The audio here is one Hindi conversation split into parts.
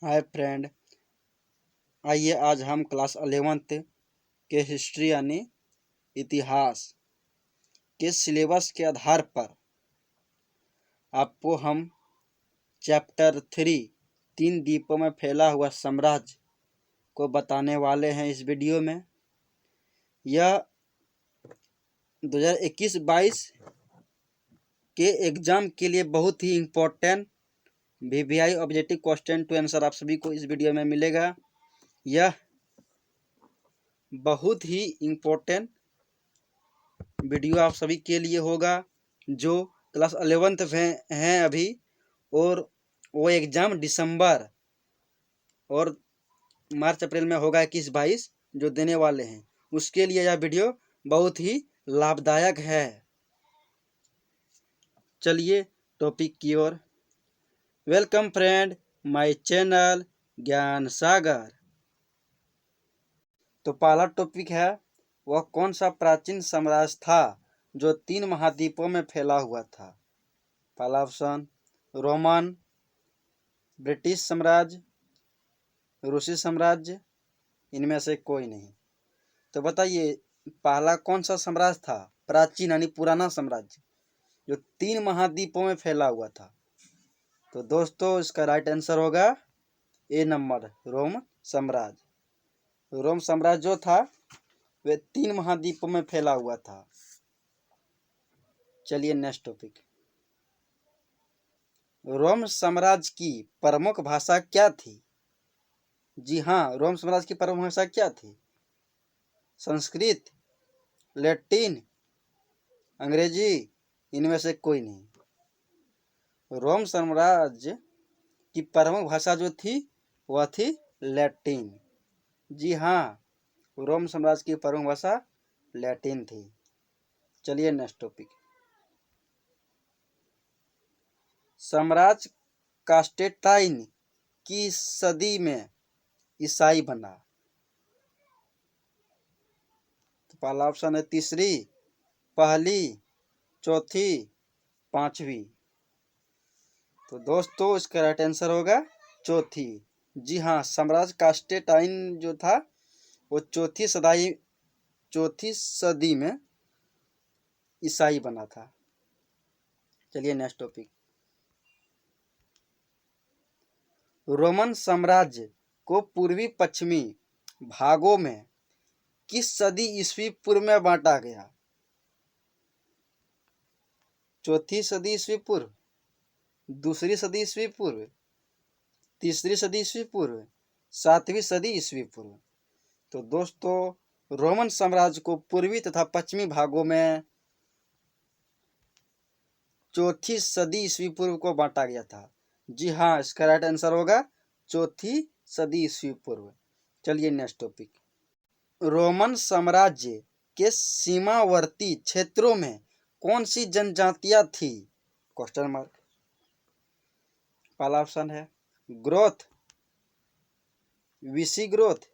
हाय फ्रेंड, आइए आज हम क्लास 11th के हिस्ट्री यानी इतिहास के सिलेबस के आधार पर आपको हम चैप्टर 3 तीन द्वीपों में फैला हुआ साम्राज्य को बताने वाले हैं। इस वीडियो में यह 2021-22 के एग्ज़ाम के लिए बहुत ही important VVI objective question to answer आप सभी को इस वीडियो में मिलेगा। यह बहुत ही इम्पोर्टेंट वीडियो आप सभी के लिए होगा जो क्लास 11th में हैं अभी, और वो एग्ज़ाम दिसंबर और मार्च अप्रैल में होगा 21-22 जो देने वाले हैं। उसके लिए यह वीडियो बहुत ही लाभदायक है। चलिए टॉपिक की ओर। वेलकम फ्रेंड माय चैनल ज्ञान सागर। तो पहला टॉपिक है, वह कौन सा प्राचीन साम्राज्य था जो 3 महाद्वीपों में फैला हुआ था। पहला ऑप्शन रोमन, ब्रिटिश साम्राज्य, रूसी साम्राज्य, इनमें से कोई नहीं। तो बताइए पहला कौन सा साम्राज्य था, प्राचीन यानी पुराना साम्राज्य जो 3 महाद्वीपों में फैला हुआ था। तो दोस्तों इसका राइट आंसर होगा ए नंबर, रोम साम्राज्य। रोम साम्राज्य जो था वे 3 महाद्वीपों में फैला हुआ था। चलिए नेक्स्ट टॉपिक। रोम साम्राज्य की प्रमुख भाषा क्या थी। जी हाँ, रोम साम्राज्य की प्रमुख भाषा क्या थी। संस्कृत, लैटिन, अंग्रेजी, इनमें से कोई नहीं। रोम साम्राज्य की प्रमुख भाषा जो थी वह थी लैटिन। जी हाँ, रोम साम्राज्य की प्रमुख भाषा लैटिन थी। चलिए नेक्स्ट टॉपिक। साम्राज्य कांस्टेंटाइन की सदी में ईसाई बना। तो पहला ऑप्शन है तीसरी, पहली, चौथी, पांचवी। तो दोस्तों इसका राइट आंसर होगा चौथी। जी हाँ, साम्राज्य कांस्टेंटाइन जो था वो चौथी सदी में ईसाई बना था। चलिए नेक्स्ट टॉपिक। रोमन साम्राज्य को पूर्वी पश्चिमी भागों में किस सदी ईस्वी पूर्व में बांटा गया। चौथी सदी ईस्वी पूर्व, दूसरी सदी ईस्वी पूर्व, तीसरी सदी ईस्वी पूर्व, सातवीं सदी ईस्वी पूर्व। तो दोस्तों रोमन साम्राज्य को पूर्वी तथा पश्चिमी भागों में चौथी सदी ईस्वी पूर्व को बांटा गया था। जी हाँ, इसका राइट आंसर होगा चौथी सदी ईस्वी पूर्व। चलिए नेक्स्ट टॉपिक। रोमन साम्राज्य के सीमावर्ती क्षेत्रों में कौन सी जनजातियां थी। Question mark. पहला ऑप्शन है ग्रोथ, विसिग्रोथ,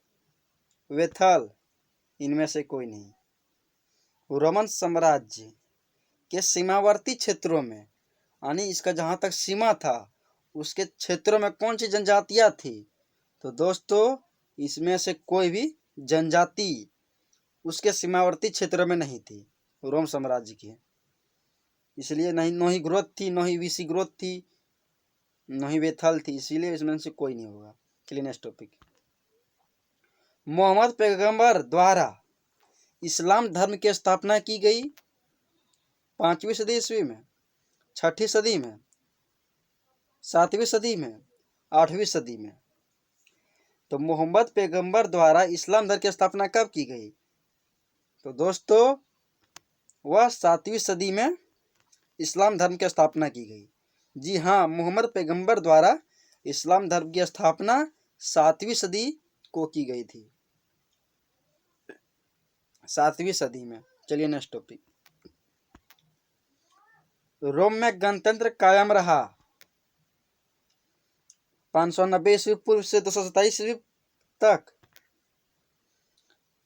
वेथल, इनमें से कोई नहीं। रोमन साम्राज्य के सीमावर्ती क्षेत्रों में यानी इसका जहाँ तक सीमा था उसके क्षेत्रों में कौन सी जनजातियां थी। तो दोस्तों इसमें से कोई भी जनजाति उसके सीमावर्ती क्षेत्रों में नहीं थी रोम साम्राज्य की। इसलिए नहीं, नो ही ग्रोथ थी, नो ही विसिग्रोथ थी, नो ही वेथल थी, इसीलिए इसमें से कोई नहीं होगा। चलिए नेक्स्ट टॉपिक। मोहम्मद पैगंबर द्वारा इस्लाम धर्म की स्थापना की गई। 5वीं सदी ईस्वी में, 6ठी सदी में, 7वीं सदी में, 8वीं सदी में। तो मोहम्मद पैगंबर द्वारा इस्लाम धर्म की स्थापना कब की गई। तो दोस्तों वह 7वीं सदी में इस्लाम धर्म की स्थापना की गई। जी हाँ, मोहम्मद पैगंबर द्वारा इस्लाम धर्म की स्थापना 7वीं सदी को की गई थी, 7वीं सदी में। चलिए नेक्स्ट टॉपिक। रोम में गणतंत्र कायम रहा 590 ईस्वी पूर्व से 227 ईस्वी तक,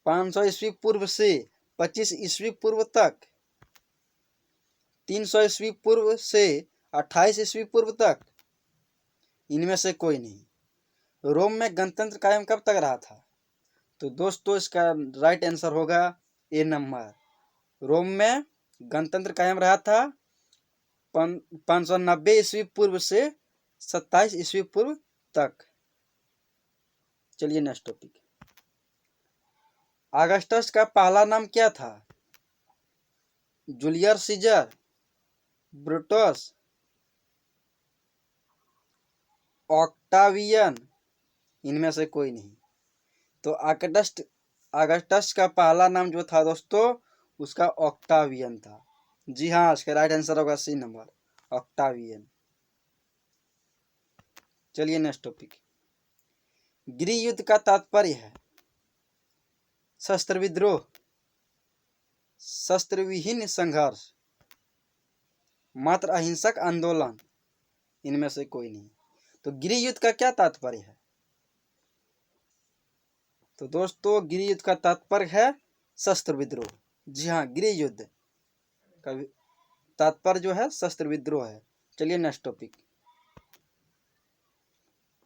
500 ईस्वी पूर्व से 25 ईस्वी पूर्व तक, 300 ईस्वी पूर्व से 28 ईस्वी पूर्व तक, इनमें से कोई नहीं। रोम में गणतंत्र कायम कब तक रहा था? तो दोस्तों इसका राइट आंसर होगा ए नंबर। रोम में गणतंत्र कायम रहा था 590 ईस्वी पूर्व से 27 ईस्वी पूर्व तक। चलिए नेक्स्ट टॉपिक। अगस्टस का पहला नाम क्या था? जूलियस सीजर, ब्रूटस, ऑक्टावियन, इनमें से कोई नहीं। तो अगस्टस का पहला नाम जो था दोस्तों उसका ऑक्टावियन था। जी हाँ, इसका राइट आंसर होगा सी नंबर, ऑक्टावियन। चलिए नेक्स्ट टॉपिक। गृह युद्ध का तात्पर्य है शस्त्र विद्रोह, शस्त्र विहीन संघर्ष, मात्र अहिंसक आंदोलन, इनमें से कोई नहीं। तो गृह युद्ध का क्या तात्पर्य है? तो दोस्तों गृह युद्ध का तात्पर्य है शस्त्र विद्रोह। जी हाँ, गृह युद्ध का तात्पर्य जो है शस्त्र विद्रोह है। चलिए नेक्स्ट टॉपिक।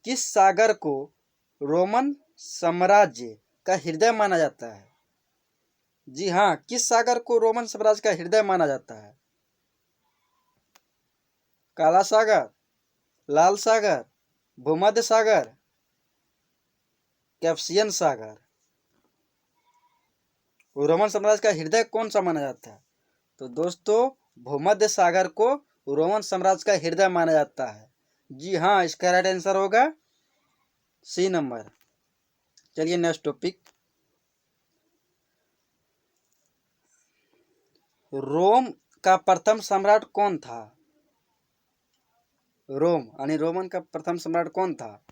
किस सागर को रोमन साम्राज्य का हृदय माना जाता है? जी हाँ, किस सागर को रोमन साम्राज्य का हृदय माना जाता है? काला सागर, लाल सागर, भूमध्य सागर, कैस्पियन सागर। रोमन साम्राज्य का हृदय कौन सा माना जाता है? तो दोस्तों भूमध्य सागर को रोमन साम्राज्य का हृदय माना जाता है। जी हाँ, इसका राइट आंसर होगा सी नंबर। चलिए नेक्स्ट टॉपिक। रोम का प्रथम सम्राट कौन था? रोम यानी रोमन का प्रथम सम्राट कौन था?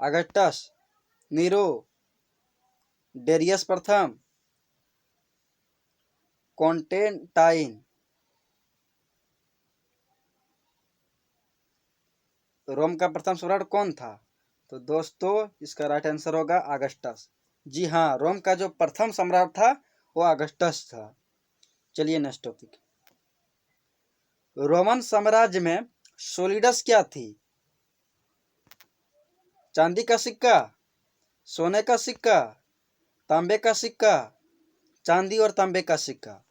अगस्टस, नीरो, डेरियस प्रथम, कॉन्स्टेंटाइन। रोम का प्रथम सम्राट कौन था? तो दोस्तों इसका राइट आंसर होगा अगस्टस। जी हाँ, रोम का जो प्रथम सम्राट था वो अगस्टस था। चलिए नेक्स्ट टॉपिक। रोमन साम्राज्य में सोलिडस क्या थी? चांदी का सिक्का, सोने का सिक्का, तांबे का सिक्का, चांदी और तांबे का सिक्का।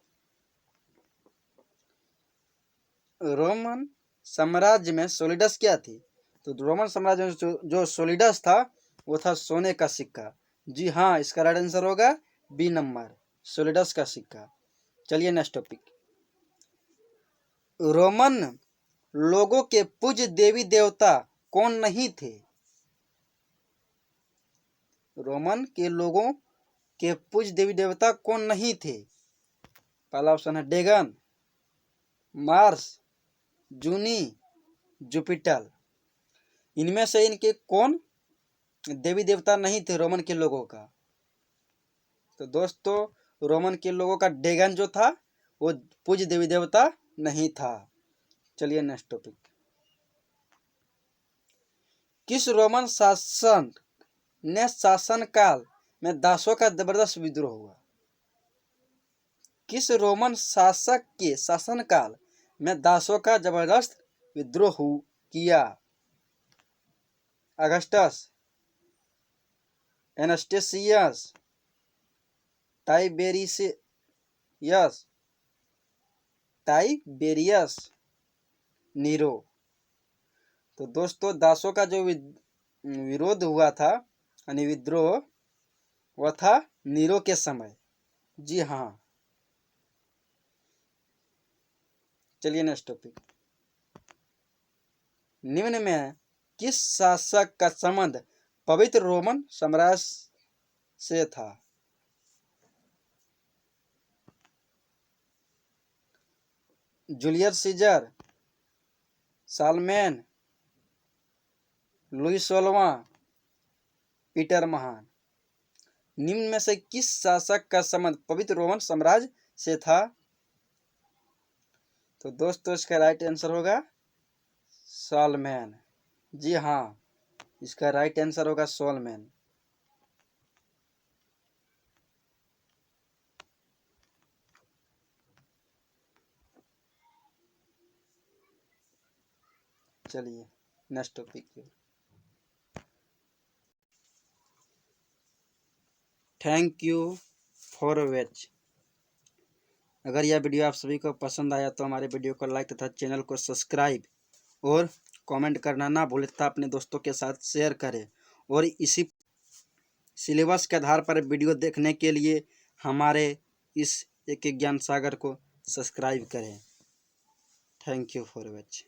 रोमन साम्राज्य में सोलिडस क्या थी? तो रोमन साम्राज्य में जो सोलिडस था वो था सोने का सिक्का। जी हाँ, इसका राइट आंसर होगा बी नंबर, सोलिडस का सिक्का। चलिए नेक्स्ट टॉपिक। रोमन लोगों के पूज्य देवी देवता कौन नहीं थे? रोमन के लोगों के पूज्य देवी देवता कौन नहीं थे? पहला ऑप्शन है डेगन, मार्स, जूनी, जुपिटर। इनमें से इनके कौन देवी देवता नहीं थे रोमन के लोगों का? तो दोस्तों रोमन के लोगों का डेगन जो था वो पूज्य देवी देवता नहीं था। चलिए नेक्स्ट टॉपिक। किस रोमन शासक ने शासनकाल में दासों का जबरदस्त विद्रोह हुआ? किस रोमन शासक के शासनकाल में दासों का जबरदस्त विद्रोह किया? Augustus, Anastasius, Tiberius, Tiberius, Nero. तो दोस्तों दासों का जो विरोध हुआ था यानी विद्रोह वह था नीरो के समय। जी हाँ। चलिए नेक्स्ट टॉपिक। निम्न में किस शासक का संबंध पवित्र रोमन साम्राज्य से था? जूलियस सीजर, सालमेन, लुईस 16वां, पीटर महान। निम्न में से किस शासक का संबंध पवित्र रोमन साम्राज्य से था? तो दोस्तों इसका राइट आंसर होगा सालमेन। जी हाँ, इसका राइट आंसर होगा सालमेन। चलिए next topic. Thank you for watch. अगर यह वीडियो आप सभी को पसंद आया तो हमारे वीडियो को लाइक तथा चैनल को सब्सक्राइब और कमेंट करना ना भूलें तथा अपने दोस्तों के साथ शेयर करें। और इसी सिलेबस के आधार पर वीडियो देखने के लिए हमारे इस एक ज्ञान सागर को सब्सक्राइब करें। Thank you for watch.